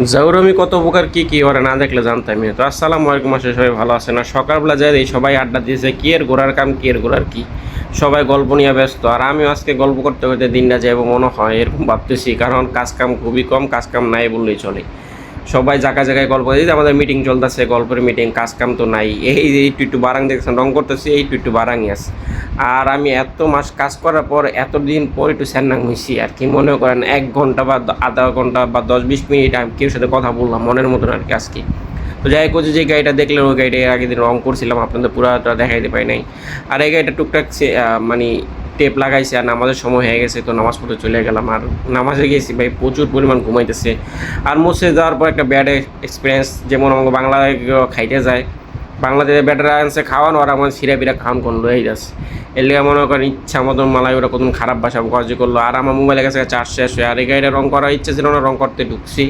জাউরমি কত প্রকার কি ওরা না দেখলে জানতাম না। তো আসসালামু আলাইকুম, আসলে সবাই ভালো আছে না? সকালবেলা যাই এই সবাই আড্ডা দিয়েছে, কি এর ঘোরার কাম, কি এর ঘোরার কি, সবাই গল্প নিয়ে ব্যস্ত। আর আমিও আজকে গল্প করতে করতে দিনটা যাবো মনে হয়, এরকম ভাবতেছি। কারণ কাজ কাম খুবই কম, কাজ কাম নাই বললেই চলে। সবাই জায়গায় জায়গায় গল্প দিতে, আমাদের মিটিং চলতেছে, গল্পের মিটিং, কাজ কাম তো নাই। একটু একটু বারাং দেখছেন রং করতেছি, একটু একটু বারাংই আছে। আর আমি এত মাস কাজ করার পর এতদিন পর একটু স্যান্নাং হয়েছি আর কি। মনে করেন 1 ঘন্টা বা আধা ঘন্টা বা 10-20 মিনিট আমি কেউ সাথে কথা বললাম মনের মতন আর কি আজকে। তো যাই হোক, যে গাড়িটা দেখলেন ওই গাড়িটা এর আগের দিন রং করছিলাম, আপনাদের পুরাটা দেখাইতে পাই নাই। আর এই গাড়িটা টুকটাক মানে টেপ লাগাইছে। আর নামাজের সময় হয়ে গেছে, তো নামাজ পড়তে চলে গেলাম। আর নামাজে গেছি ভাই, প্রচুর পরিমাণ ঘুমাইতেছে। আর মুছে যাওয়ার পর একটা ব্যাড এক্সপিরিয়েন্স, যেমন আমাকে বাংলায় খাইতে যায়, বাংলাদেশে ব্যাটারা আনছে খাওয়ানো, আর আমার সিরা বিরা খাওয়ান কোন লয়ে যাচ্ছে। এর লিগে মনে করেন ইচ্ছা মতন মালাই ওরা কতদিন খারাপ ভাষা কাজ করলো। আর আমার মোবাইলের কাছে চার্জ শেষ হয়ে, আর এই গাড়িটা রং করার ইচ্ছা ছিল না, রং করতে ঢুকছি।